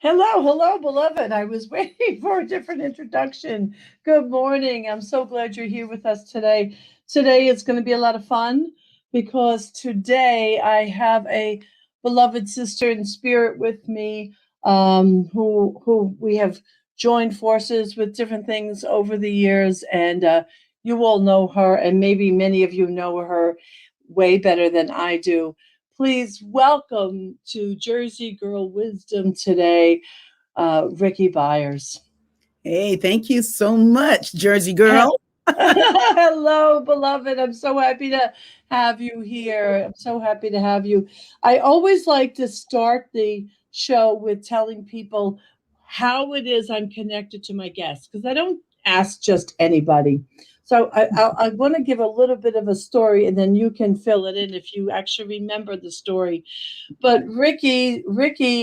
Hello, hello, beloved. I was waiting for a different introduction. Good morning. I'm so glad you're here with us today. Today is going to be a lot of fun because today I have a beloved sister in spirit with me, who we have joined forces with different things over the years, and you all know her, and maybe many of you know her way better than I do. Please welcome to Jersey Girl Wisdom today, Rickie Byars. Hey, thank you so much, Jersey girl. Hello, beloved. I'm so happy to have you here. I'm so happy to have you. I always like to start the show with telling people how it is I'm connected to my guests because I don't ask just anybody. So I want to give a little bit of a story, and then you can fill it in if you actually remember the story. But Rickie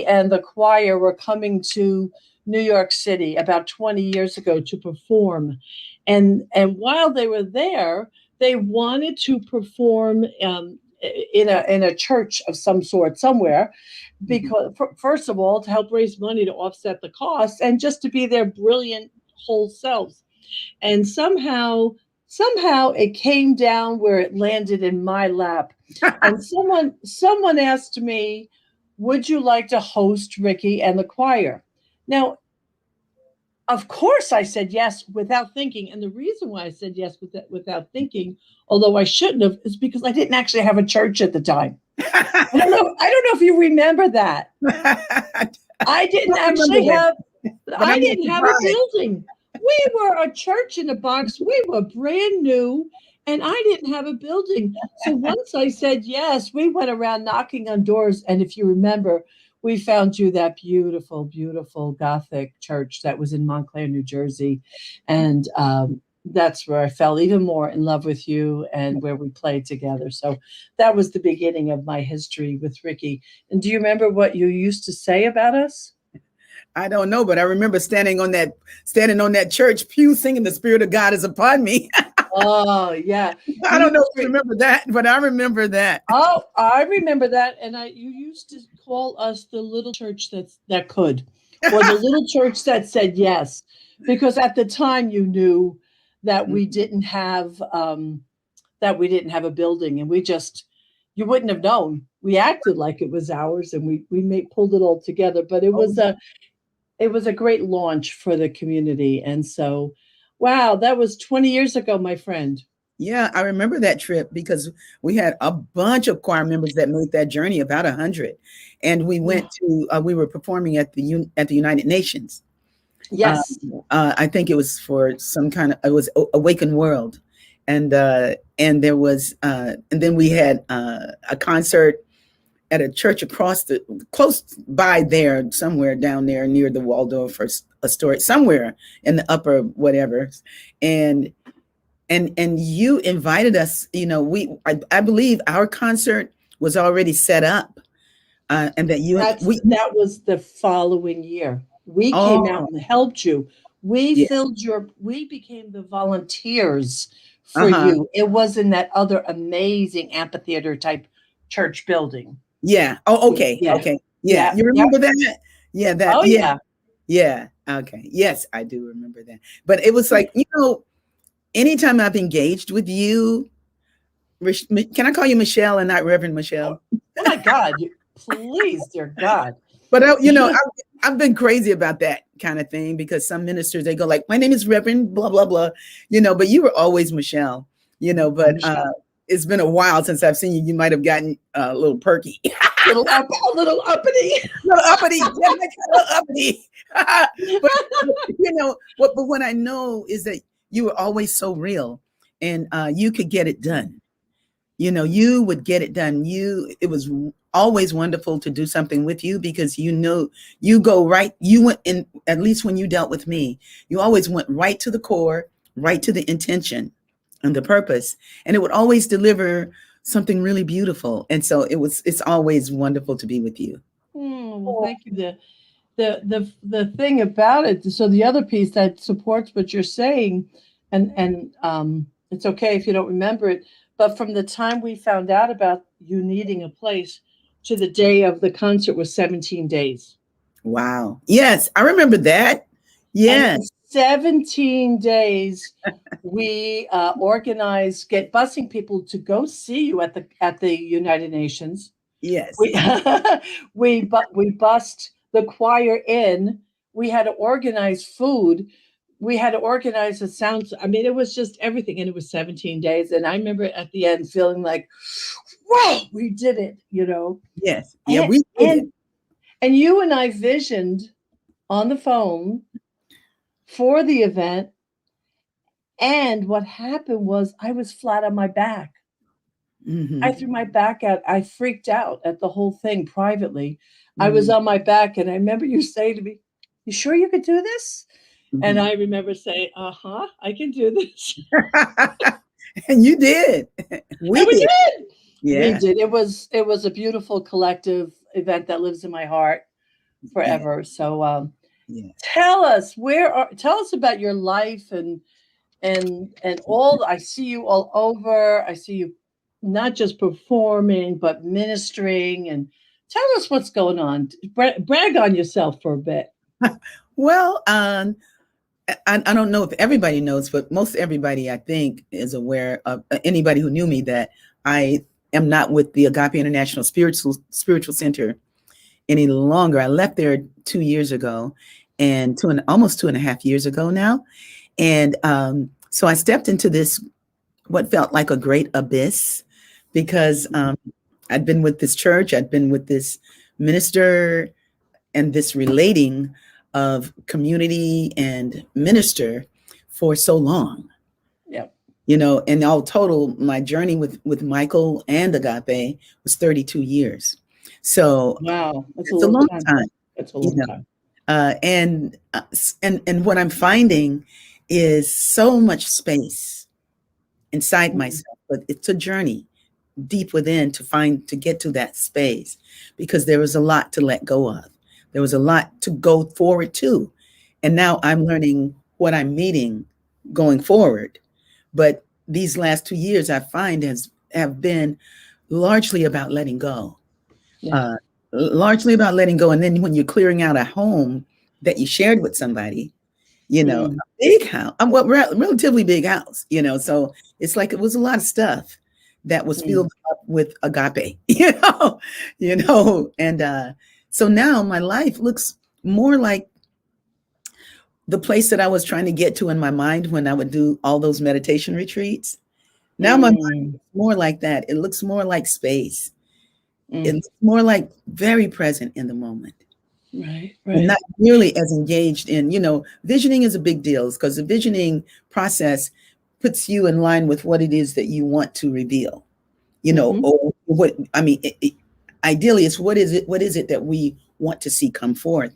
and the choir were coming to New York City about 20 years ago to perform. And while they were there, they wanted to perform in a church of some sort somewhere, because first of all, to help raise money to offset the costs and just to be their brilliant whole selves. And somehow it came down where it landed in my lap. And someone asked me, would you like to host Rickie and the choir? Now, of course I said yes without thinking. And the reason why I said yes without thinking, although I shouldn't have, is because I didn't actually have a church at the time. I don't know if you remember that. I didn't actually have I didn't have a building. We were a church in a box. We were brand new, and I didn't have a building. So once I said yes, we went around knocking on doors. And if you remember, we found you that beautiful, beautiful Gothic church that was in Montclair, New Jersey. And that's where I fell even more in love with you and where we played together. So that was the beginning of my history with Rickie. And do you remember what you used to say about us? I don't know, but I remember standing on that church pew singing "The Spirit of God is upon me." Oh, yeah. I You don't know used if you to, remember that, but I remember that. oh, I remember that. And you used to call us the little church that could, or the little church that said yes, because at the time you knew that we Mhm. didn't have a building, and you wouldn't have known. We acted like it was ours, and we made pulled it all together. But Oh, it was a great launch for the community. And so, wow, that was 20 years ago, my friend. yeah, I remember that trip because we had a bunch of choir members that made that journey, about 100, and we were performing at at the United Nations. Um, Yes. I think it was for some kind of it was Awaken World, and there was and then we had a concert at a church close by there, somewhere down there near the Waldorf or Astoria, somewhere in the upper whatever, and and you invited us. I believe our concert was already set up, and that you and we That was the following year. We came out oh and helped you. yeah We became the volunteers for uh-huh you. It was in that other amazing amphitheater type church building. yeah okay Yeah. okay yeah, Yeah. you Yeah. remember that, yeah, Oh, yeah. yeah. Yeah. Okay. Yes, I do remember that. But it was like, anytime I've engaged with you, can I call you Michelle and not Reverend Oh, Michelle? oh my God. Please, dear God. But I've been crazy about that kind of thing because some ministers they go like, "My name is Reverend blah blah blah," but you were always Michelle, But Michelle. it's been a while since I've seen you. You might have gotten a little perky, A little uppity. little uppity, yeah, like a little uppity. But but what I know is that you were always so real, and you could get it done. You would get it done. It was always wonderful to do something with you because you go right. You went in, at least when you dealt with me, you always went right to the core, right to the intention and the purpose, and it would always deliver something really beautiful. And so it's always wonderful to be with you. Well, thank you. The thing about it, so the other piece that supports what you're saying, and it's okay if you don't remember it, but from the time we found out about you needing a place to the day of the concert was 17 days. Wow. Yes, I remember that. And Yes. in 17 days, we organized get busing people to go see you at the United Nations. Yes. We we bussed the choir in. We had to organize food. We had to organize the sounds. I mean, it was just everything, and it was 17 days. And I remember at the end feeling like, "Whoa, we did it!" You know, Yes. Yeah, and we did it. and and you and I visioned on the phone for the event. And what happened was I was flat on my back. I Hmm. threw my back out. I freaked out at the whole thing privately. I was Hmm. on my back, and I remember you saying to me, "You sure you could do this?" And Hmm. I remember saying, "Uh-huh, I can do this." And you did. We And we did. did. We Yeah. did. It was a beautiful collective event that lives in my heart Yeah. forever. So Yes. tell us about your life and all. I see you all over. I see you not just performing but ministering, and tell us what's going on. Brag on yourself for a bit. Well, I don't know if everybody knows, but most everybody I think is aware of anybody who knew me that I am not with the Agape International Spiritual Center any longer. I left there 2 years ago, and almost 2.5 years ago now. And so I stepped into this what felt like a great abyss because I'd been with this church, I'd been with this minister, and this relating of community and minister for so long. Yep. And all total, my journey with Michael and Agape was 32 years. So Wow, that's a it's a long long time. time, That's a you long know. time. And what I'm finding is so much space inside Mhm. myself, but it's a journey deep within to get to that space because there was a lot to let go of. There was a lot to go forward to. And now I'm learning what I'm needing going forward. But these last 2 years I find have been largely about letting go. Yeah. Uh, Largely about letting go. And then when you're clearing out a home that you shared with somebody, a Mm. big house, relatively big house, so it's like it was a lot of stuff that was Mm. filled up with agape, and so now my life looks more like the place that I was trying to get to in my mind when I would do all those meditation retreats. Now my mind Mm. looks more like that. It looks more like space. It Mm. looks more like very present in the moment. Right, And not right. nearly as engaged in, visioning is a big deal because the visioning process puts you in line with what it is that you want to reveal, Hmm. or what, I mean, ideally it's what is it that we want to see come forth.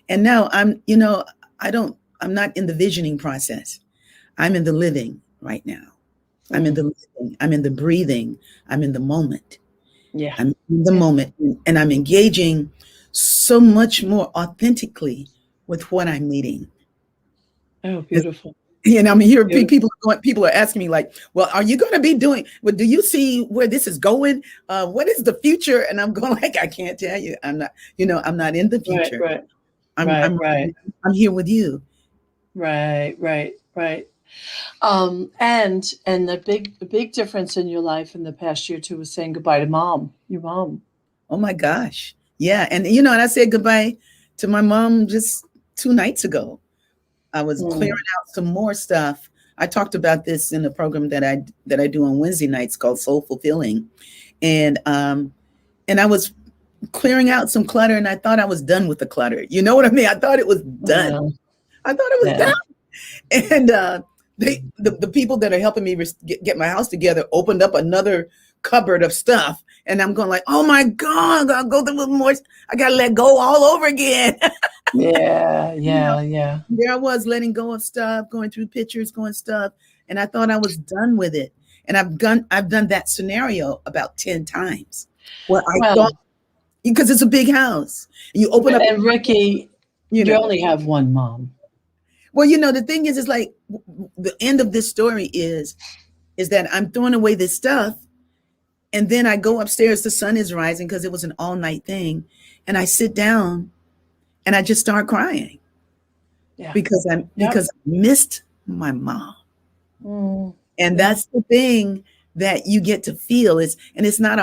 And now I'm not in the visioning process. I'm in the living right now. I'm in the Mm. living, I'm in the breathing, I'm in the moment. Yeah. I'm in the Yeah. moment and I'm engaging so much more authentically with what I'm meeting. Oh, It's- beautiful. I'm here. Beautiful. People are asking me like, "Well, are you going to be doing? Well, do you see where this is going? What is the future?" And I'm going like, "I can't tell you. I'm not. I'm not in the Right, future. right, I'm right, I'm right, I'm here with you." right, right, right. And the big difference in your life in the past year too was saying goodbye to mom, your mom. Oh my gosh, yeah. And and I said goodbye to my mom just 2 nights ago. I was clearing Mm. out some more stuff. I talked about this in a program that I do on Wednesday nights called Soulful, and I was clearing out some clutter, and I thought I was done with the clutter. You know what I mean? I thought it was done. Yeah, I thought it was yeah. done. And the people that are helping me get my house together opened up another cupboard of stuff, and I'm going like, oh my god, I gotta go through more. I gotta let go all over again. Yeah, you know, yeah, yeah. there I was letting go of stuff, going through pictures, going stuff, and I thought I was done with it. And I've done that scenario about 10 times where I thought, Well, because it's a big house. And you open up, and Rickie, you you know. only have one mom. Well, the thing is like the end of this story is that I'm throwing away this stuff, and then I go upstairs. The sun is rising because it was an all night thing, and I sit down and I just start crying Yeah. because I missed my mom. Mm, And yeah. that's the thing that you get to feel is, and it's not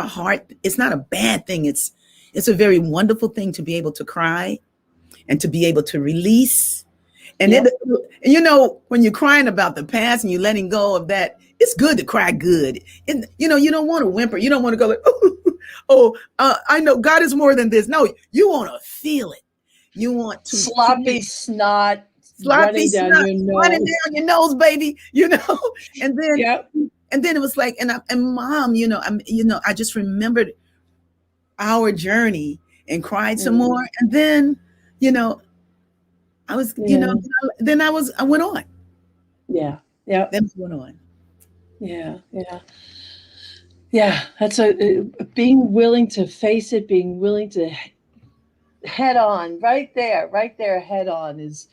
it's not a bad thing. It's a very wonderful thing to be able to cry and to be able to release. And Yep. when you're crying about the past and you're letting go of that, it's good to cry good. And, you don't want to whimper. You don't want to go like, I know God is more than this. No, you want to feel it. You want to Sloppy snot sloppy running down snot your running nose. down your nose, baby. And then Yep. it was like, and mom, I just remembered our journey and cried some more. And then, I was, Yeah. then I went on. Yeah. Yeah. Then I went on. Yeah. Yeah. Yeah. That's being willing to face it, being willing to head on right there head on is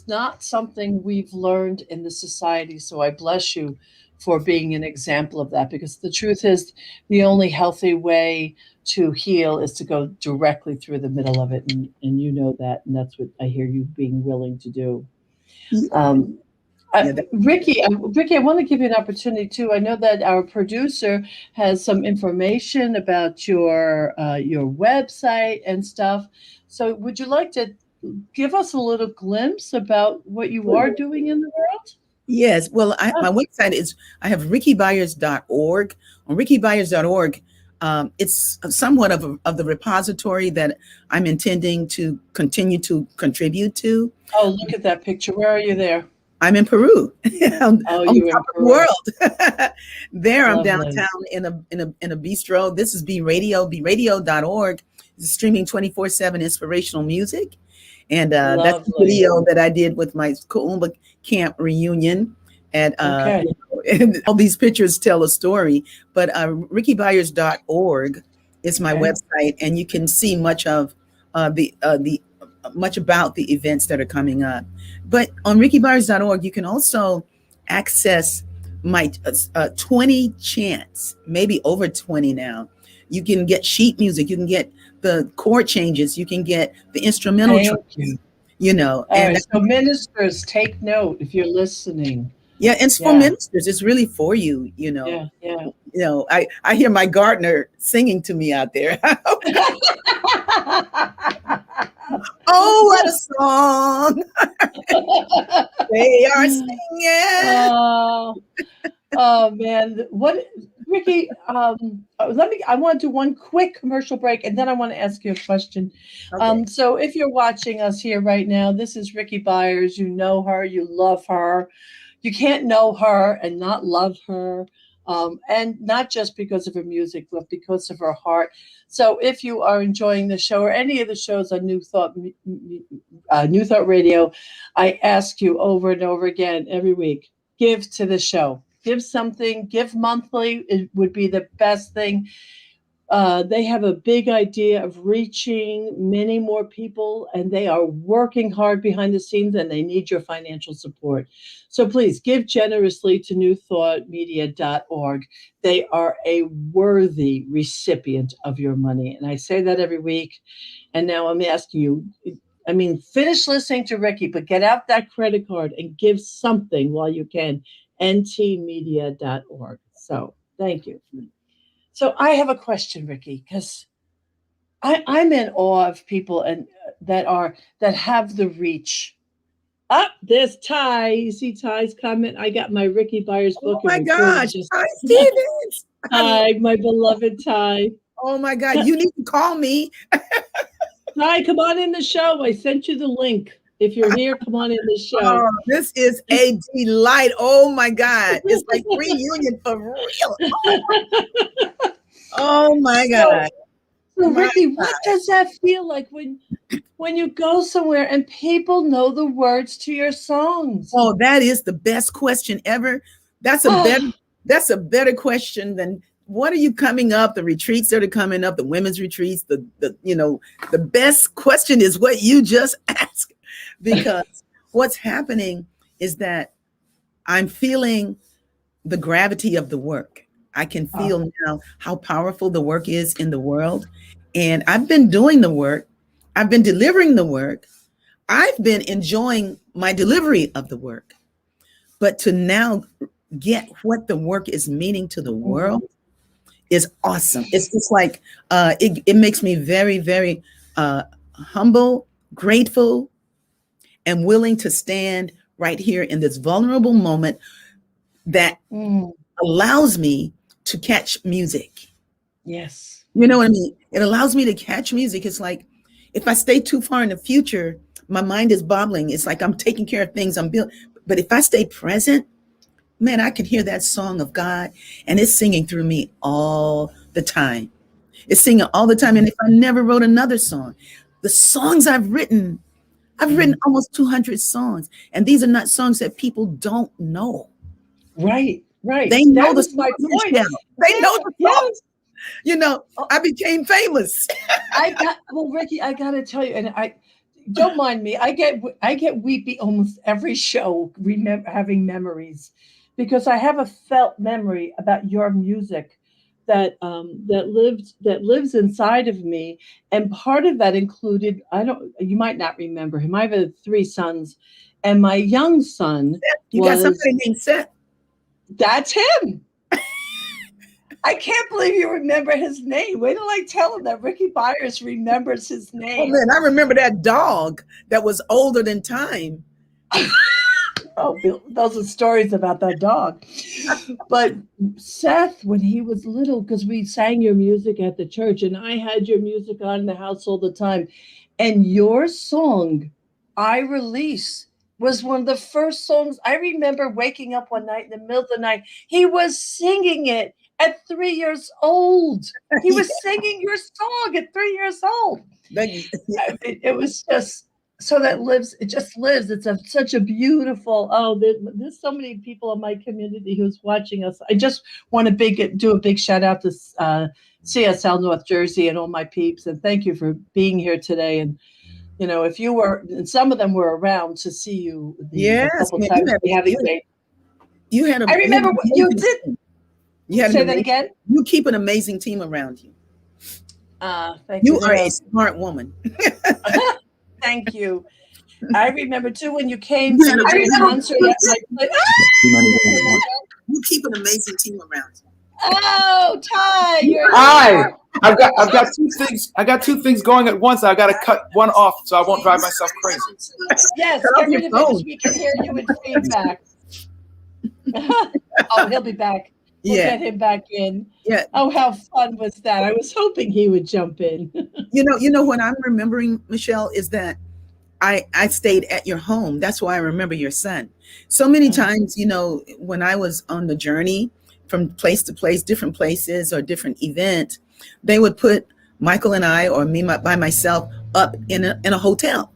not something we've learned in the society, so I bless you for being an example of that, because the truth is the only healthy way to heal is to go directly through the middle of it, and you know that, and that's what I hear you being willing to do. um, Yeah, Rickie, I want to give you an opportunity too. I know that our producer has some information about your website and stuff. So, would you like to give us a little glimpse about what you are doing in the world? yes. Well, Oh, my website is, I have rickiebyars.org. On rickiebyars.org, it's somewhat of the repository that I'm intending to continue to contribute to. oh, look at that picture. Where are you there? I'm in Peru, on Oh, top you're in of the Peru. world. There, I'm Lovely. downtown in a bistro. This is bradio.org. It's streaming 24/7 inspirational music, and that's the Lovely. video that I did with my Kuumba camp reunion. And, Okay. and all these pictures tell a story. But rickiebyars.org is my Okay. website, and you can see the much about the events that are coming up. But on rickiebyars.org, you can also access my 20 chants, maybe over 20 now. You can get sheet music, you can get the chord changes, you can get the instrumental Thank tracks, you. All and right. So, ministers, take note if you're listening. yeah, and it's for Yeah. ministers. It's really for you, Yeah. Yeah. I hear my gardener singing to me out there. Oh, what a song they are singing. Oh, oh man. What, Rickie, I want to do one quick commercial break and then I want to ask you a question. Okay. So if you're watching us here right now, this is Rickie Byars. You know her, you love her. You can't know her and not love her. And not just because of her music, but because of her heart. So, if you are enjoying the show or any of the shows on New Thought Radio, I ask you over and over again every week: give to the show, give something, give monthly. It would be the best thing. They have a big idea of reaching many more people, and they are working hard behind the scenes, and they need your financial support. So please give generously to newthoughtmedia.org. They are a worthy recipient of your money. And I say that every week. And now I'm asking you, I mean, finish listening to Rickie, but get out that credit card and give something while you can. ntmedia.org. So thank you. So I have a question, Rickie, because I'm in awe of people and that have the reach. Up, there's Ty. You see Ty's comment. I got my Rickie Byars Oh book and my recorded gosh. just Hi, Stevens. Ty, my beloved Ty. Oh my God. You need to call me. Ty, come on in the show. I sent you the link. If you're here, come on in the show. Oh, this is a delight. Oh my God. It's like reunion for real. Oh my So, God. so My Rickie, what does that feel like when you go somewhere and people know the words to your songs? Oh, that is the best question ever. That's a better that's a better question than what are you coming up, the retreats that are coming up, the women's retreats, the best question is what you just asked, because what's happening is that I'm feeling the gravity of the work. I can feel now how powerful the work is in the world. And I've been doing the work I've been delivering the work. I've been enjoying my delivery of the work. But to now get what the work is meaning to the world is awesome. It's just like it makes me very, very humble, grateful, and willing to stand right here in this vulnerable moment that allows me to catch music. Yes. You know what I mean? It allows me to catch music. It's like if I stay too far in the future, my mind is bobbling. It's like I'm taking care of things I'm building. But if I stay present, man, I can hear that song of God and it's singing through me all the time. It's singing all the time. And if I never wrote another song, the songs I've written almost 200 songs. And these are not songs that people don't know. Right. They know That was my point. They know the song. You know, I became famous. Rickie, I gotta tell you, and I don't mind me. I get weepy almost every show, having memories, because I have a felt memory about your music that lives inside of me, and part of that included you might not remember him. I have 3 sons, and my young son got somebody named Seth. That's him. I can't believe you remember his name. Wait till I tell him that Rickie Byars remembers his name. Oh man, I remember that dog that was older than time. Oh, those are stories about that dog. But Seth, when he was little, because we sang your music at the church, and I had your music on in the house all the time, and your song, I Release, was one of the first songs. I remember waking up one night in the middle of the night. He was singing it at 3 years old. He was singing your song at 3 years old. It was just so that lives. It just lives. It's such a beautiful. There's so many people in my community who's watching us. I just want to do a big shout out to CSL North Jersey and all my peeps, and thank you for being here today. And you know, if you were, and some of them were around to see you. A couple times. You had. I remember what you did. You had Say that again. You keep an amazing team around you. Thank you. You are a smart woman. Thank you. I remember too when you came to the concert. You keep an amazing team around you. Oh, Ty, Hi. I've got 2 things. I got 2 things going at once. I got to cut one off so I won't drive myself crazy. Yes, get rid of it because we can hear you in feedback. Oh, he'll be back. We'll get him back in. Yeah. Oh, how fun was that? I was hoping he would jump in. You know what I'm remembering, Michelle, is that I stayed at your home. That's why I remember your son. So many times, you know, when I was on the journey from place to place, different places or different events, they would put Michael and I or me by myself up in a hotel.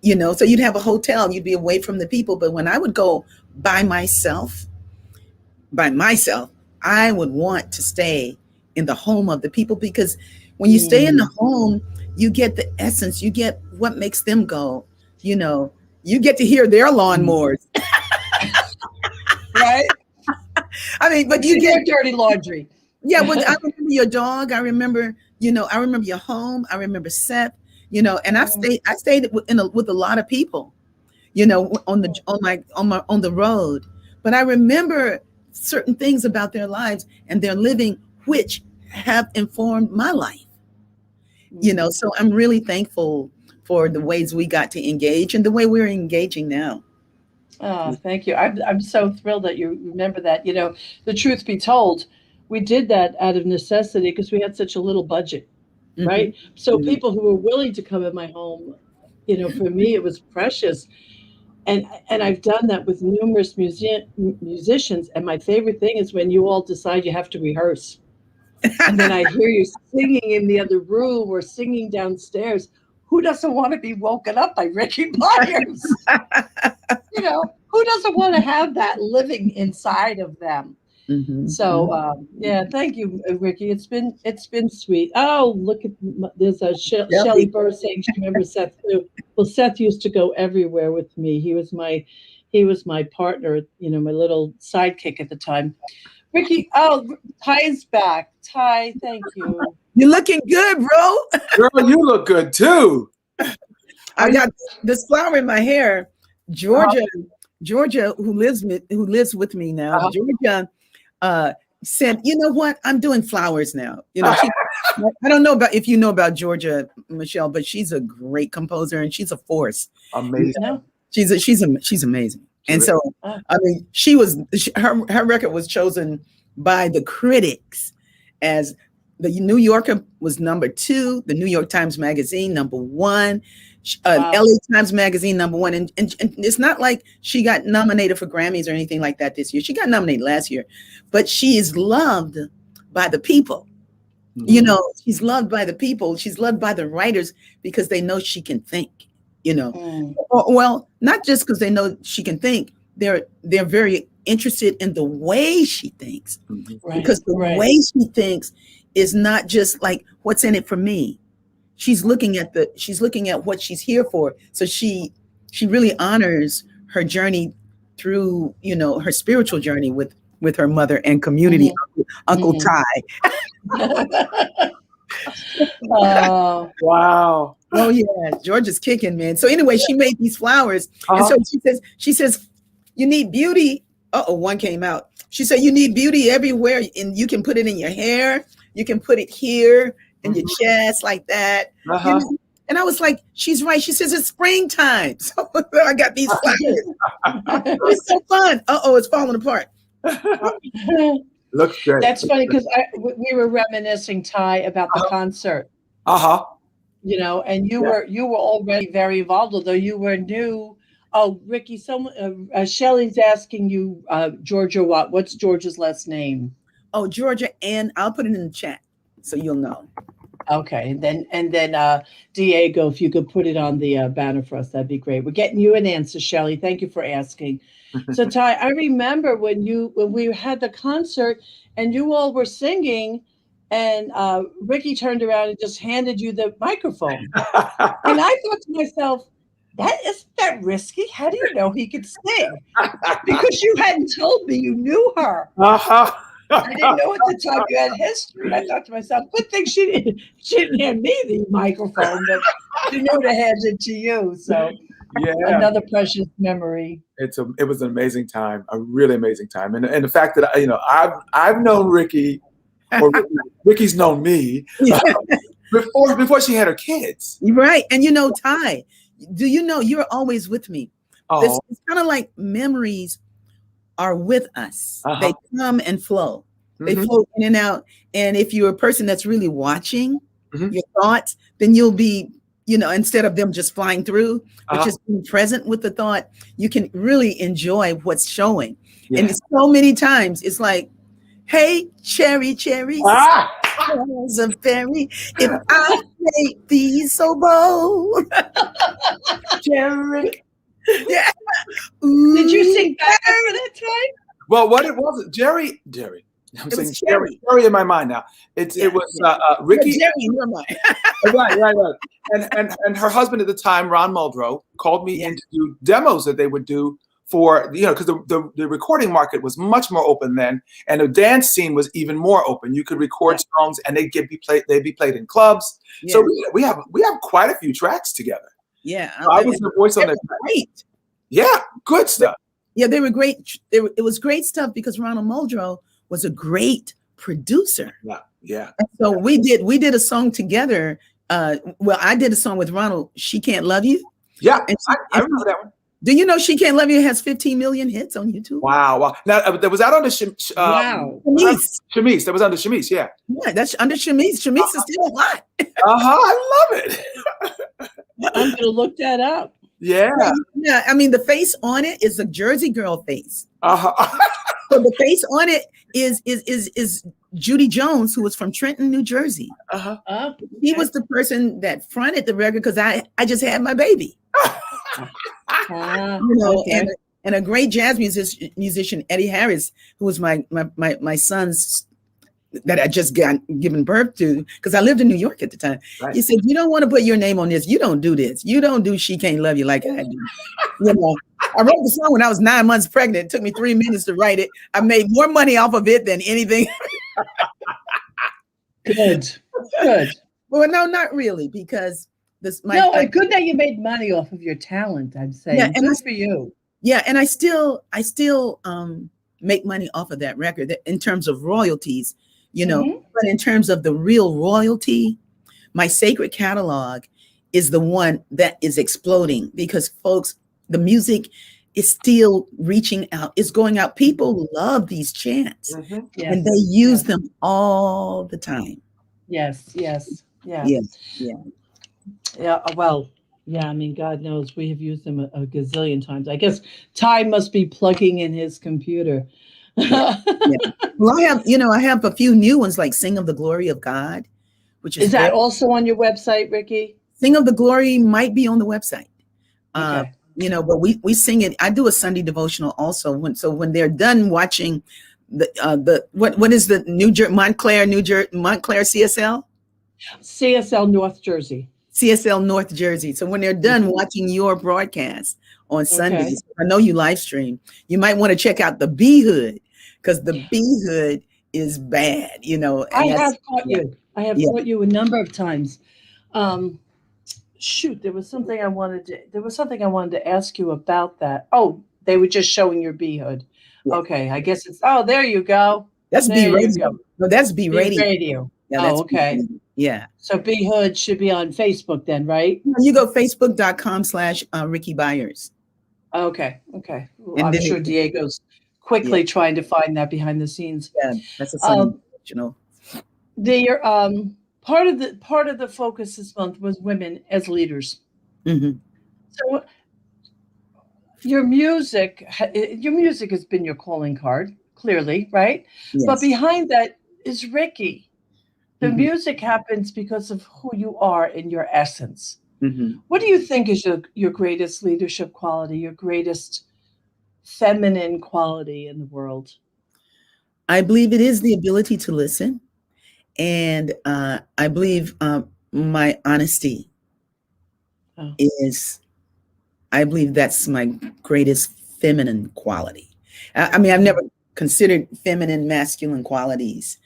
You know, so you'd have a hotel, you'd be away from the people. But when I would go by myself, I would want to stay in the home of the people, because when you stay in the home, you get the essence, you get what makes them go, you know, you get to hear their lawnmowers. Right? I mean, but you get dirty laundry. Yeah, but I remember your dog. I remember your home. I remember Seth, you know, and I stayed with a lot of people, you know, on the road. But I remember certain things about their lives and their living, which have informed my life. You know, so I'm really thankful for the ways we got to engage and the way we're engaging now. Oh, thank you. I'm so thrilled that you remember that. You know, the truth be told, we did that out of necessity because we had such a little budget, right? So people who were willing to come in my home, you know, for me, it was precious. And I've done that with numerous musicians. And my favorite thing is when you all decide you have to rehearse. And then I hear you singing in the other room or singing downstairs. Who doesn't want to be woken up by Rickie Byars? You know, who doesn't want to have that living inside of them? So, yeah, thank you, Rickie. It's been sweet. Oh, look at there's a Shelley Burr saying she remembers Seth too. Well, Seth used to go everywhere with me. He was my partner, you know, my little sidekick at the time. Rickie, Ty's back. Ty, thank you. You're looking good, bro. Girl, you look good too. I got this flower in my hair. Georgia, who lives with me now. Georgia said, "You know what? I'm doing flowers now." You know, I don't know if you know about Georgia, Michelle, but she's a great composer and she's a force. Amazing. No. She's amazing. And so, I mean, her record was chosen by the critics as the New Yorker was #2, the New York Times Magazine #1, LA Times Magazine #1. And it's not like she got nominated for Grammys or anything like that this year. She got nominated last year, but she is loved by the people. Mm-hmm. You know, she's loved by the people. She's loved by the writers because they know she can think, you know. Well, not just because they know she can think. They're very interested in the way she thinks, because the way she thinks is not just like what's in it for me. She's looking at what she's here for. So she really honors her journey through, you know, her spiritual journey with her mother and community, Uncle Ty. Oh, wow. Oh yeah, George is kicking, man. So anyway, she made these flowers, and so she says, you need beauty. One came out. She said, you need beauty everywhere, and you can put it in your hair. You can put it here in your chest like that. You know? And I was like, she's right. She says it's springtime. So I got these flowers. It's so fun. It's falling apart. Looks great. That's funny because we were reminiscing, Ty, about the concert. You know, and you were already very involved, although you were new. Oh, Rickie, Shelley's asking you, Georgia, what's Georgia's last name? Oh, Georgia, and I'll put it in the chat so you'll know. Okay, and then Diego, if you could put it on the banner for us, that'd be great. We're getting you an answer, Shelley. Thank you for asking. So Ty, I remember when we had the concert and you all were singing, and Rickie turned around and just handed you the microphone, and I thought to myself, isn't that risky? How do you know he could sing? Because you hadn't told me you knew her. I didn't know at the time you had history. I thought to myself, good thing she didn't hand me the microphone, but she knew to hand it to you. So another precious memory. It was an amazing time, a really amazing time, and the fact that I've known Rickie, or Rickie's known me before she had her kids. Right, and you know, Ty, do you know you're always with me? It's kind of like memories are with us. They come and flow. They flow in and out. And if you're a person that's really watching your thoughts, then you'll be, you know, instead of them just flying through, but just being present with the thought, you can really enjoy what's showing. Yeah. And so many times it's like, hey, cherries, as a fairy, if I may be so bold. Cherry. Yeah. Did you sing back over that time? Well, what it was, Jerry. I'm saying Jerry in my mind now. It was Rickie. Jerry in your mind. right. And her husband at the time, Ron Muldrow, called me in to do demos that they would do for, you know, because the recording market was much more open then, and the dance scene was even more open. You could record songs and they'd be played in clubs. Yeah. So we have quite a few tracks together. Yeah, so I was the voice on that. Great. Yeah, good stuff. Yeah, they were great. It was great stuff because Ronald Muldrow was a great producer. Yeah. And so we did a song together. Well, I did a song with Ronald. She Can't Love You. Yeah, I remember that one. Do you know She Can't Love You has 15 million hits on YouTube? Wow. Now that was out under Shamise. That was under Shamise. Yeah. Yeah, that's under Shamise. Shamise is still hot. I love it. I'm gonna look that up. Yeah. I mean, the face on it is a Jersey girl face. So the face on it is Judy Jones, who was from Trenton, New Jersey. He was the person that fronted the record because I just had my baby. You know, and a great jazz musician, Eddie Harris, who was my son's that I just got given birth to, because I lived in New York at the time. Right. He said, you don't want to put your name on this. You don't do this. You don't do She Can't Love You like I do. You know, I wrote the song when I was 9 months pregnant. It took me 3 minutes to write it. I made more money off of it than anything. Good. Good. Well, no, not really, because No, good that you made money off of your talent, I'm saying. Yeah, and good for you. Yeah, and I still make money off of that record in terms of royalties, but in terms of the real royalty, my sacred catalog is the one that is exploding because folks, the music is still reaching out. It's going out. People love these chants and they use them all the time. Yes. Yeah. Well, yeah, I mean, God knows we have used them a gazillion times. I guess Ty must be plugging in his computer. Yeah. Well, I have a few new ones like Sing of the Glory of God, which is that also on your website, Rickie? Sing of the Glory might be on the website. Okay. But we sing it. I do a Sunday devotional also. When they're done watching what is the Montclair CSL? CSL North Jersey. CSL North Jersey. So when they're done watching your broadcast on Sundays, I know you live stream, you might want to check out the B Hood because the B Hood is bad, I have caught you. I have caught you a number of times. Shoot, there was something I wanted to ask you about that. Oh, they were just showing your B Hood. Yeah. Okay, I guess it's there you go. That's B Radio. No, that's B Radio. Radio. Yeah, that's okay. Yeah. So B Hood should be on Facebook then, right? You go facebook.com/Rickie Byars. Okay. Well, I'm sure Diego's quickly trying to find that behind the scenes. Yeah, that's a Sunday, Part of the focus this month was women as leaders. Mm-hmm. So your music has been your calling card, clearly, right? Yes. But behind that is Rickie. The music happens because of who you are in your essence. Mm-hmm. What do you think is your greatest leadership quality, your greatest feminine quality in the world? I believe it is the ability to listen. And I believe my honesty I believe that's my greatest feminine quality. I mean, I've never considered feminine, masculine qualities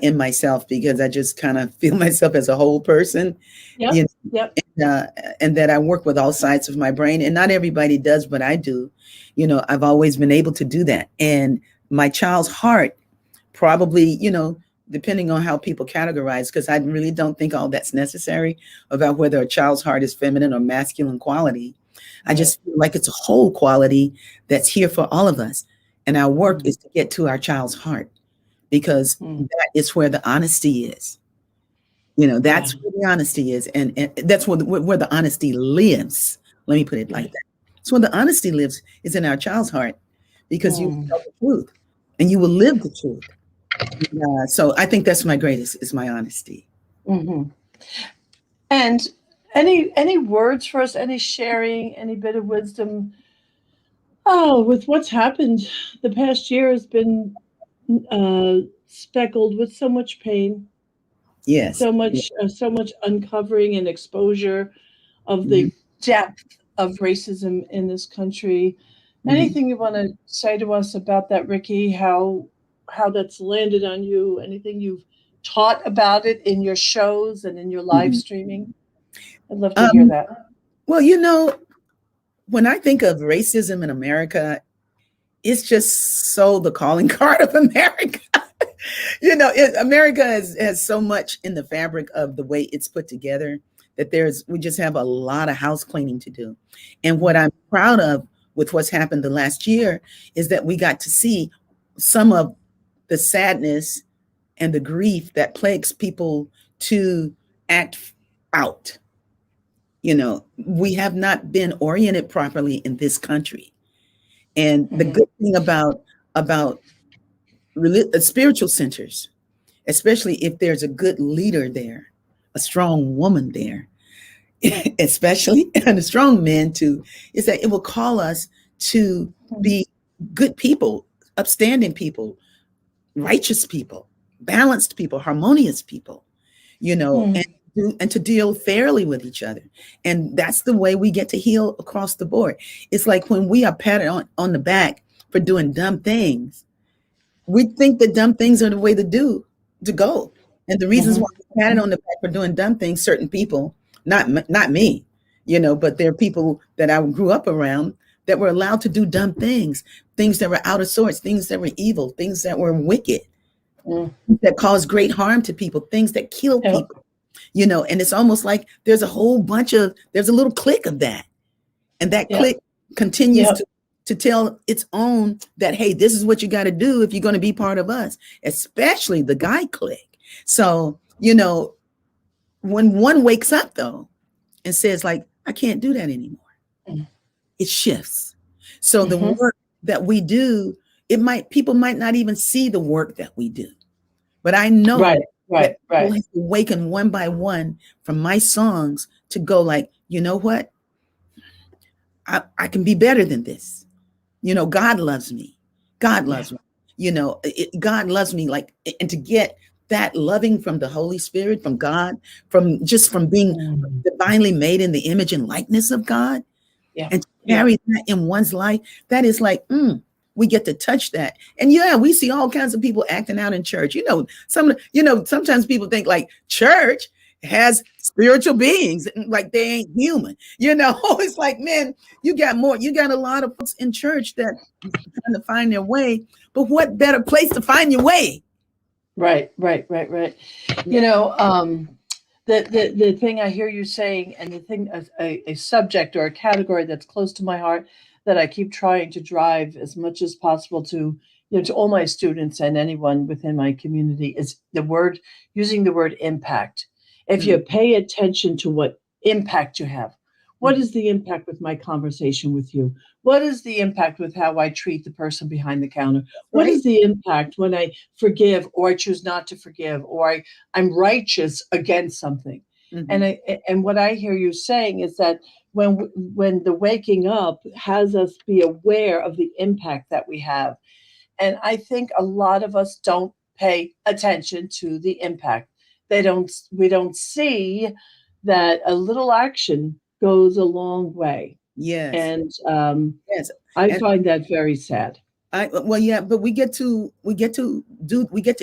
in myself because I just kind of feel myself as a whole person. Yep. And that I work with all sides of my brain. And not everybody does, but I do. I've always been able to do that. And my child's heart probably, depending on how people categorize, because I really don't think all that's necessary about whether a child's heart is feminine or masculine quality. I just feel like it's a whole quality that's here for all of us. And our work is to get to our child's heart because that is where the honesty is. That's where the honesty is. And that's where the honesty lives. Let me put it like that. So where the honesty lives is in our child's heart because you tell the truth and you will live the truth. So I think that's my greatest is my honesty. Mm-hmm. And any words for us, any sharing, any bit of wisdom? With what's happened, the past year has been speckled with so much pain. Yes. So much uncovering and exposure of the depth of racism in this country. Anything you want to say to us about that, Rickie? How that's landed on you? Anything you've taught about it in your shows and in your live streaming? I'd love to hear that. Well, when I think of racism in America, it's just so the calling card of America. America has so much in the fabric of the way it's put together that we just have a lot of house cleaning to do. And what I'm proud of with what's happened the last year is that we got to see some of the sadness and the grief that plagues people to act out. We have not been oriented properly in this country. And the good thing about spiritual centers, especially if there's a good leader there, a strong woman there, especially, and a strong man too, is that it will call us to be good people, upstanding people, righteous people, balanced people, harmonious people, and to deal fairly with each other. And that's the way we get to heal across the board. It's like when we are patted on the back for doing dumb things, we think that dumb things are the way to go. And the reasons why we patted on the back for doing dumb things, certain people, not me, but there are people that I grew up around that were allowed to do dumb things, things that were out of sorts, things that were evil, things that were wicked, that caused great harm to people, things that kill people, and it's almost like there's a little clique of that. And that clique continues to tell its own that, hey, this is what you got to do if you're going to be part of us, especially the guy clique. So, when one wakes up though and says like, I can't do that anymore, it shifts. So the work that we do, people might not even see the work that we do, but I know that people have to awaken one by one from my songs to go like, you know what? I can be better than this. God loves me. God loves me. God loves me, and to get that loving from the Holy Spirit, from God, from being divinely made in the image and likeness of God, and to carry that in one's life, that is like, we get to touch that. And we see all kinds of people acting out in church. Sometimes people think like church has spiritual beings, like they ain't human. It's like, man, you got a lot of folks in church that are trying to find their way, but what better place to find your way? Right. The thing I hear you saying, and the thing, a subject or a category that's close to my heart that I keep trying to drive as much as possible to all my students and anyone within my community, is using the word impact. If you pay attention to what impact you have, what is the impact with my conversation with you? What is the impact with how I treat the person behind the counter? What is the impact when I forgive or I choose not to forgive, or I'm righteous against something? And what I hear you saying is that when the waking up has us be aware of the impact that we have. And I think a lot of us don't pay attention to the impact. We don't see that a little action goes a long way. Yes. And I find that very sad. But we get to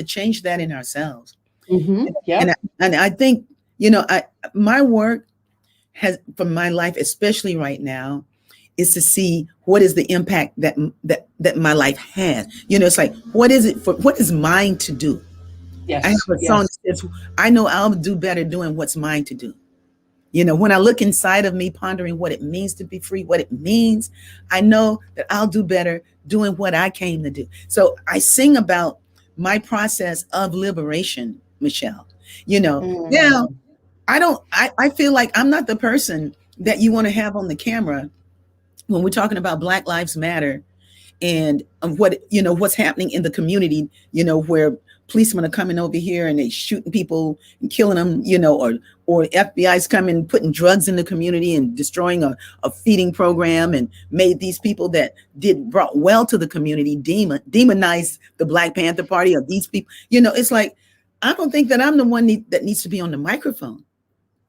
change that in ourselves. And I think, my work from my life, especially right now, is to see what is the impact that my life has. It's like, what is mine to do? Yes. I have a song that says, I know I'll do better doing what's mine to do. When I look inside of me, pondering what it means to be free, what it means, I know that I'll do better doing what I came to do. So I sing about my process of liberation, Michelle. Now I feel like I'm not the person that you want to have on the camera when we're talking about Black Lives Matter and what's happening in the community, where policemen are coming over here and they shooting people and killing them, or FBI's coming, putting drugs in the community and destroying a feeding program, and made these people that brought well to the community demonize the Black Panther Party, or these people. It's like, I don't think that I'm the one that needs to be on the microphone.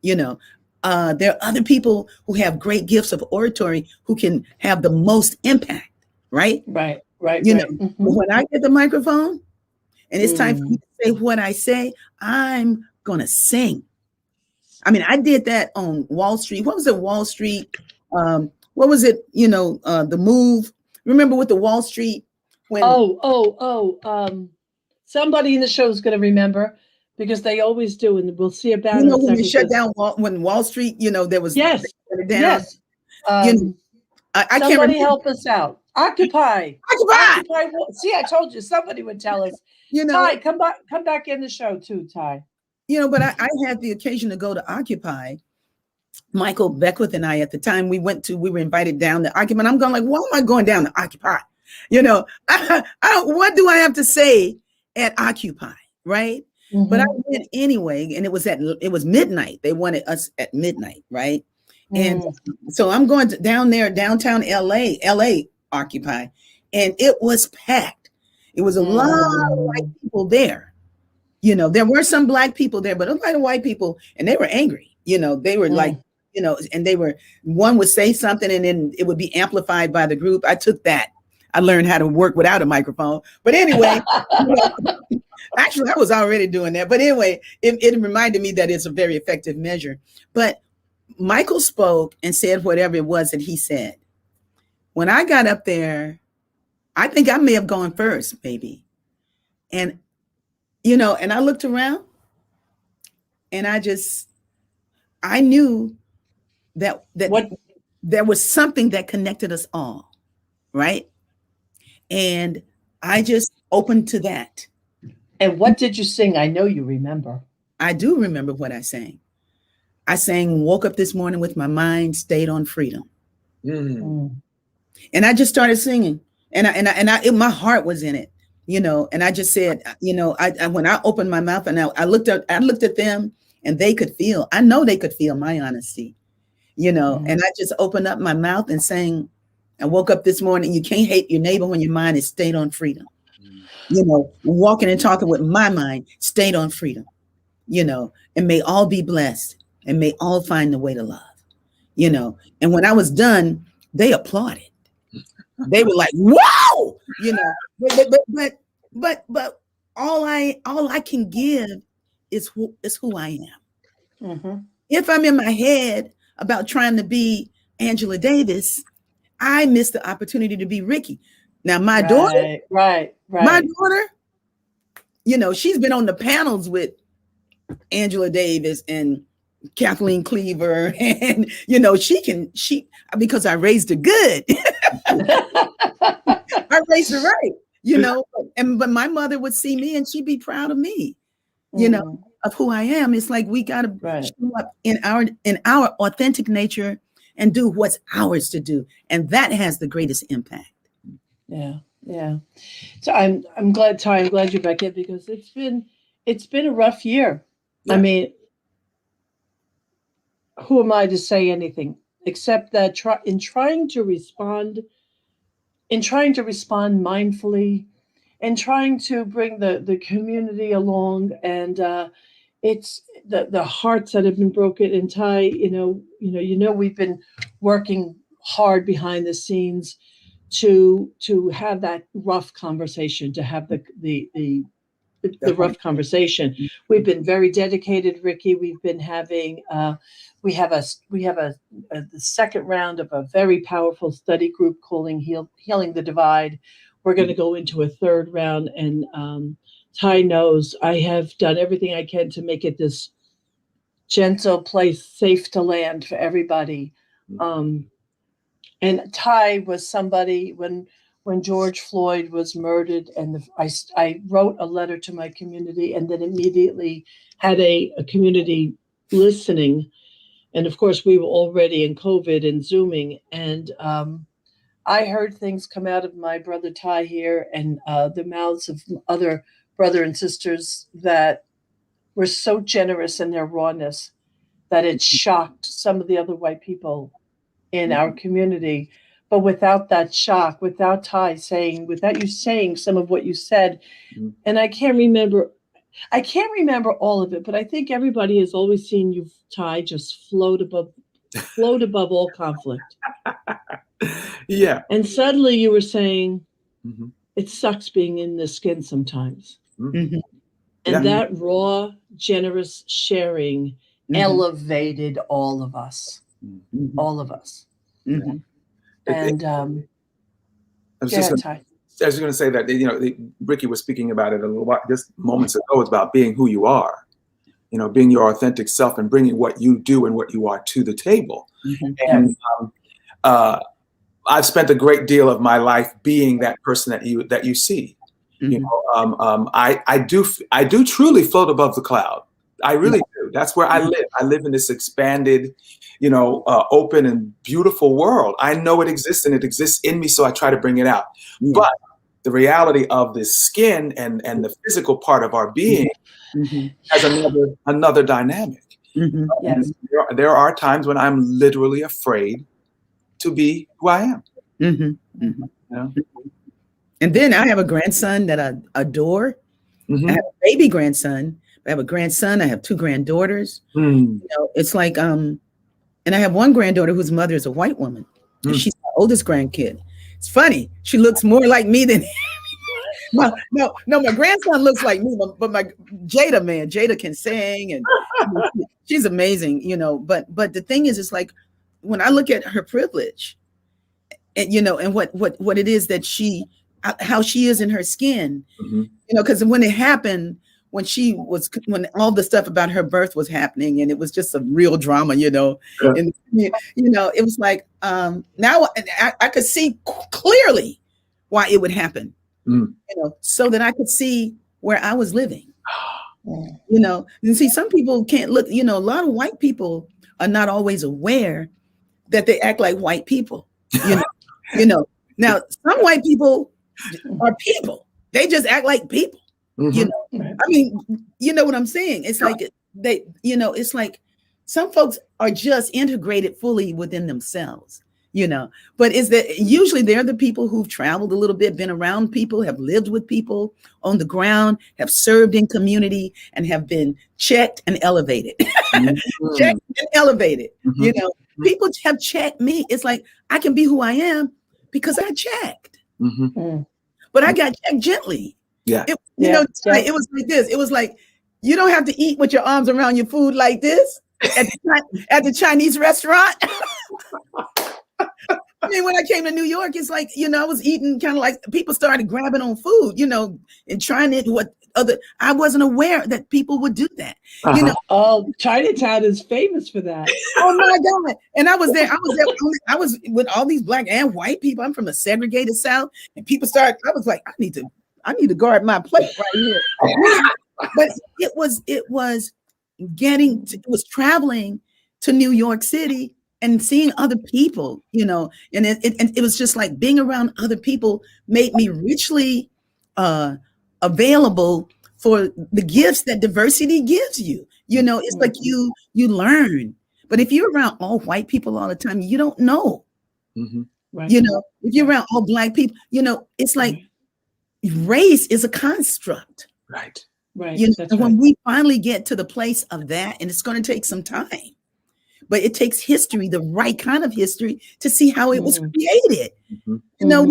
There are other people who have great gifts of oratory who can have the most impact, right? Right. When I get the microphone and it's time for me to say what I say, I'm going to sing. I mean, I did that on Wall Street. What was it, Wall Street? What was it, the move? Remember with the Wall Street? When somebody in the show is going to remember, because they always do, and we'll see about it. When they shut down when Wall Street, there was yes. I somebody can't help us out. Occupy. See, I told you somebody would tell us. Ty, come back in the show too, Ty. But I had the occasion to go to Occupy. Michael Beckwith and I, at the time, we were invited down to Occupy. And I'm going like, why am I going down to Occupy? What do I have to say at Occupy, right? But I went anyway, and it was midnight. They wanted us at midnight, right? And so I'm going down there, downtown LA Occupy, and it was packed. It was a lot of white people there. There were some Black people there, but a lot of white people, and they were angry. They were like, and one would say something and then it would be amplified by the group. I took that. I learned how to work without a microphone. But anyway, Actually, I was already doing that. But anyway, it reminded me that it's a very effective measure. But Michael spoke and said whatever it was that he said. When I got up there, I think I may have gone first, maybe. And, and I looked around and I knew that there was something that connected us all, right? And I just opened to that. And what did you sing? I know you remember. I do remember what I sang. I sang, woke up this morning with my mind stayed on freedom. Mm. And I just started singing. And my heart was in it, and I just said, I when I opened my mouth and I looked at them and I know they could feel my honesty, and I just opened up my mouth and sang, I woke up this morning. You can't hate your neighbor when your mind is stayed on freedom. Walking and talking with my mind stayed on freedom, and may all be blessed and may all find the way to love, and when I was done, they applauded. They were like, "Whoa!" But all I can give is who I am. Mm-hmm. If I'm in my head about trying to be Angela Davis, I miss the opportunity to be Rickie. Now, my daughter, my daughter, she's been on the panels with Angela Davis and Kathleen Cleaver, and she because I raised her good. I raised her right, but my mother would see me and she'd be proud of me, of who I am. It's like we gotta show up in our authentic nature and do what's ours to do, and that has the greatest impact. Yeah. So I'm glad, Ty. I'm glad you're back in because it's been a rough year. Yeah. I mean, who am I to say anything except that in trying to respond mindfully and trying to bring the community along, and it's the hearts that have been broken. And Ty, we've been working hard behind the scenes to have that rough conversation, to have the rough conversation. We've been very dedicated, Rickie. We've been having we have the second round of a very powerful study group calling Healing the Divide. We're going to go into a third round, and Ty knows I have done everything I can to make it this gentle place, safe to land for everybody. And Ty was somebody when George Floyd was murdered, and I wrote a letter to my community, and then immediately had a community listening. And of course, we were already in COVID and Zooming, and I heard things come out of my brother Ty here and the mouths of other brother and sisters that were so generous in their rawness that it shocked some of the other white people in our community. But without that shock, without Ty saying, without you saying some of what you said, and I can't remember all of it, but I think everybody has always seen you, Ty, just float above all conflict. Yeah. And suddenly you were saying, it sucks being in the skin sometimes. Mm-hmm. And that raw, generous sharing elevated all of us. All of us. Mm-hmm. And I was just going to say that Rickie was speaking about it a little while, just moments ago. It's about being who you are, being your authentic self and bringing what you do and what you are to the table. And I've spent a great deal of my life being that person that you see. I do truly float above the cloud. I really do. That's where I live. I live in this expanded, open and beautiful world. I know it exists and it exists in me, so I try to bring it out. But the reality of this skin and the physical part of our being has another dynamic. And there are times when I'm literally afraid to be who I am. And then I have a grandson that I adore. I have a baby grandson. I have a grandson. I have two granddaughters. It's like, and I have one granddaughter whose mother is a white woman. And she's my oldest grandkid. It's funny. She looks more like me than No, my grandson looks like me, but my Jada can sing, and she's amazing, but the thing is, it's like when I look at her privilege, and and what it is that how she is in her skin, because when it happened, when all the stuff about her birth was happening, and it was just a real drama, and it was like, now I could see clearly why it would happen, so that I could see where I was living, and see, some people can't look, a lot of white people are not always aware that they act like white people, now some white people are people, they just act like people. I mean, you know what I'm saying? It's like it's like some folks are just integrated fully within themselves, but usually they're the people who've traveled a little bit, been around people, have lived with people on the ground, have served in community, and have been checked and elevated. Checked and elevated. People have checked me. It's like, I can be who I am because I checked, but I got checked gently. It was like this. It was like, you don't have to eat with your arms around your food like this at the Chinese restaurant. I mean, when I came to New York, it's like, I was eating kind of like, people started grabbing on food, and trying it. I wasn't aware that people would do that. Oh, Chinatown is famous for that. Oh my God. And I was there. I was with all these black and white people. I'm from a segregated South, and people I was like, I need to guard my plate right here. But it was traveling to New York City and seeing other people, and it was just like being around other people made me richly available for the gifts that diversity gives you. It's like you learn. But if you're around all white people all the time, you don't know. Right. If you're around all black people, it's like race is a construct. Right. And when we finally get to the place of that, and it's going to take some time, but it takes history, the right kind of history, to see how it was created. So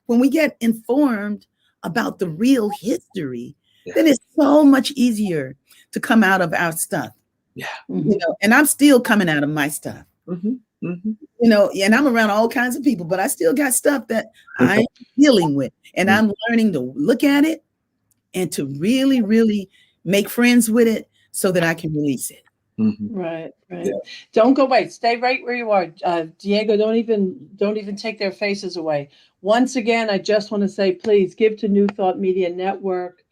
when we get informed about the real history, then it's so much easier to come out of our stuff. And I'm still coming out of my stuff. And I'm around all kinds of people, but I still got stuff that I'm dealing with, and I'm learning to look at it and to really, really make friends with it so that I can release it. Right. Don't go away. Stay right where you are, Diego. Don't even take their faces away. Once again, I just want to say, please give to New Thought Media Network.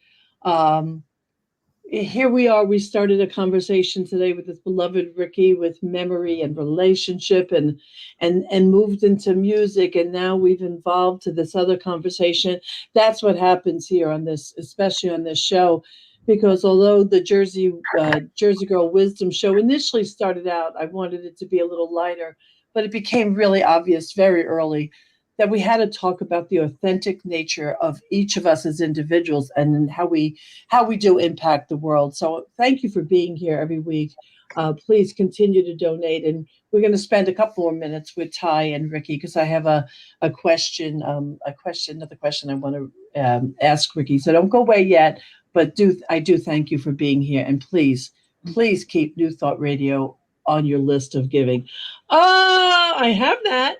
Here we are. We started a conversation today with this beloved Rickie with memory and relationship, and moved into music, and now we've evolved to this other conversation. That's what happens here on this, especially on this show. Because although the Jersey Girl Wisdom Show initially started out, I wanted it to be a little lighter, but it became really obvious very early that we had to talk about the authentic nature of each of us as individuals and how we do impact the world. So thank you for being here every week. Please continue to donate, and we're going to spend a couple more minutes with Ty and Rickie, because I have another question I want to ask Rickie. So don't go away yet. But I do thank you for being here, and please keep New Thought Radio on your list of giving. I have that.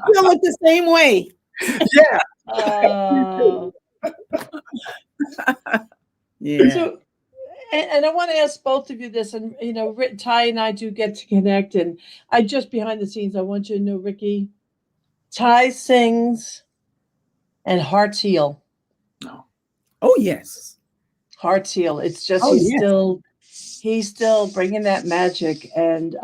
You look the same way. Yeah. So, and I want to ask both of you this, and Ty and I do get to connect, and behind the scenes, I want you to know, Rickie, Ty sings. And hearts heal. No. Oh yes. Hearts heal. It's just he's still bringing that magic, and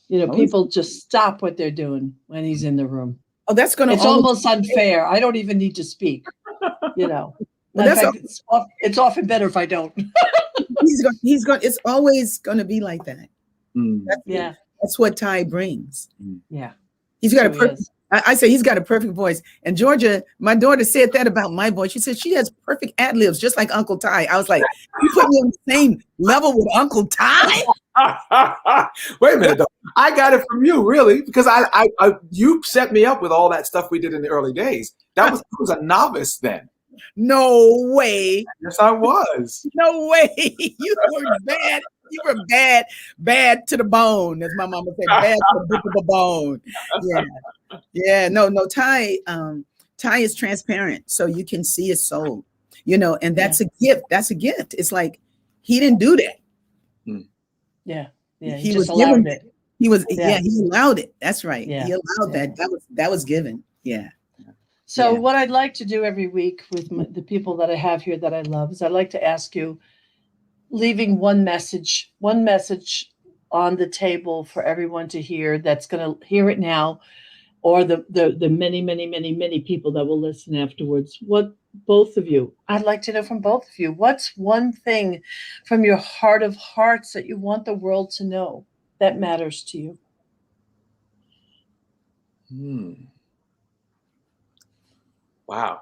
people just stop what they're doing when he's in the room. Oh, that's gonna. It's almost unfair. I don't even need to speak. Well, it's often better if I don't. He's going. It's always going to be like that. That's what Ty brings. Yeah. He's got a perfect. I say he's got a perfect voice. And Georgia, my daughter said that about my voice. She said she has perfect ad libs, just like Uncle Ty. I was like, you put me on the same level with Uncle Ty? Wait a minute, though. I got it from you, really, because you set me up with all that stuff we did in the early days. I was a novice then. No way. Yes, I was. No way. You were bad. You were bad to the bone, as my mama said, bad to the bone. Yeah. Yeah. No, Ty is transparent. So you can see his soul, and that's a gift. That's a gift. It's like, he didn't do that. Yeah. Yeah. He just was allowed given it. He was, he allowed it. That's right. Yeah. He allowed that. That was given. Yeah. So what I'd like to do every week with the people that I have here that I love is I'd like to ask you, leaving one message on the table for everyone to hear that's going to hear it now, or the many people that will listen afterwards. What, both of you, I'd like to know from both of you, what's one thing from your heart of hearts that you want the world to know that matters to you? Wow.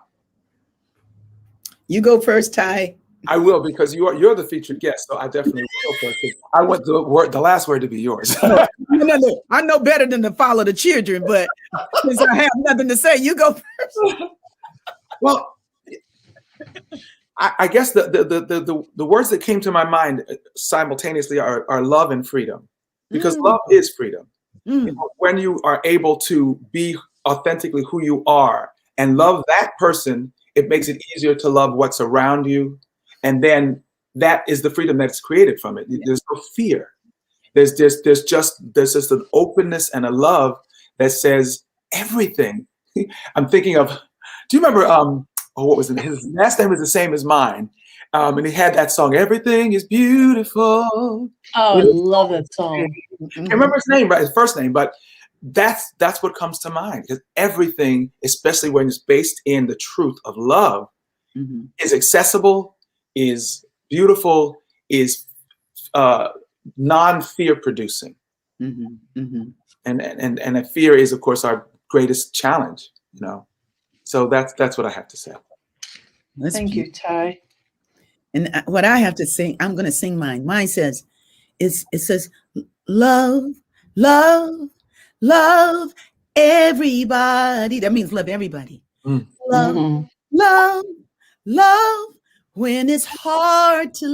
You go first, Ty. I will, because you're the featured guest, so I definitely will go first. I want the last word to be yours. No. I know better than to follow the children, but since I have nothing to say, you go first. Well, I guess the words that came to my mind simultaneously are love and freedom, because love is freedom. When you are able to be authentically who you are and love that person, it makes it easier to love what's around you. And then that is the freedom that's created from it. There's no fear. There's just an openness and a love that says everything. I'm thinking of, do you remember, what was it? His last name was the same as mine. And he had that song, Everything is Beautiful. Oh, I love that song. I can't remember his name, right? His first name, but that's what comes to mind, because everything, especially when it's based in the truth of love, is accessible, is beautiful, is non-fear producing. And a fear is, of course, our greatest challenge, So that's what I have to say. Thank you, Ty. And what I have to sing, I'm going to sing mine. Mine says, it says, love, love, love everybody. That means love everybody. Love, love, love. When it's hard to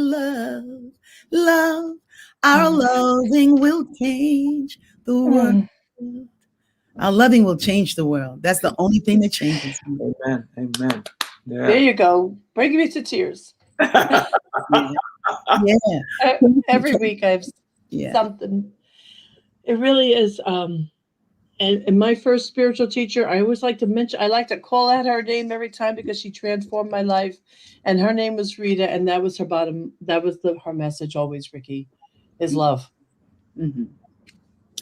love, our loving will change the world. Our loving will change the world. That's the only thing that changes. Amen. Amen. Yeah. There you go. Bring me to tears. Every week I have something. It really is. And my first spiritual teacher, I always like to mention, I like to call out her name every time because she transformed my life. And her name was Rita, and that was her her message always, Rickie, is love.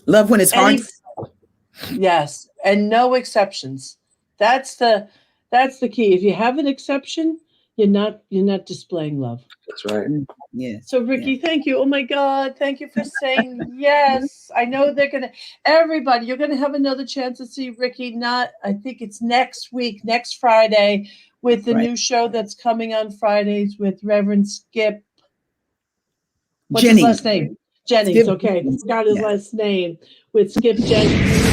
Love when it's hard. Yes, and no exceptions. That's the key. If you have an exception, you're not displaying love. That's right. Yeah. So Rickie, thank you. Oh my God, thank you for saying yes. I know everybody, you're gonna have another chance to see Rickie. I think it's next week, next Friday, with the new show that's coming on Fridays with Reverend Skip. What's his last name? Jennings. Skip. Okay, I forgot his last name, with Skip Jennings.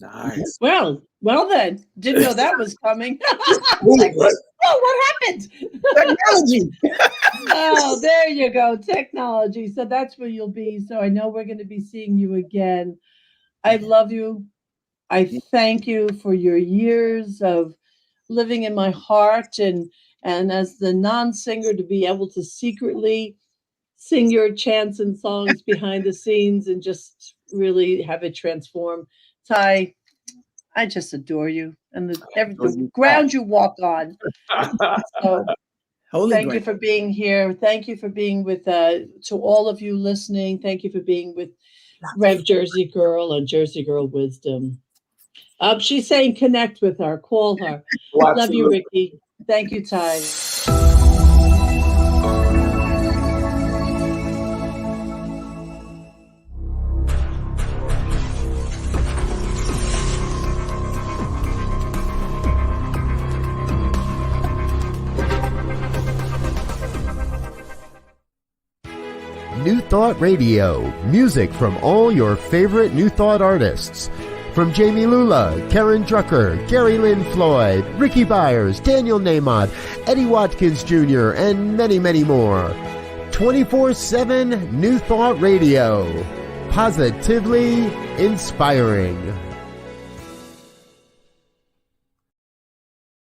Nice. Well then, didn't know that was coming. Like, what happened? Technology. Oh, there you go, technology. So that's where you'll be. So I know we're going to be seeing you again. I love you. I thank you for your years of living in my heart, and as the non-singer, to be able to secretly sing your chants and songs behind the scenes and just really have it transform. Ty, I just adore you and the ground you walk on. So Holy thank you ground. for being here. Thank you for being with to all of you listening. Thank you for being with Rev Jersey Girl and Jersey Girl Wisdom. She's saying connect with her, call her. Well, Love you, absolutely. Rickie. Thank you, Ty. New Thought Radio, music from all your favorite New Thought artists. From Jamie Lula, Karen Drucker, Gary Lynn Floyd, Rickie Byars, Daniel Nahmod, Eddie Watkins Jr., and many, many more. 24/7 New Thought Radio. Positively inspiring.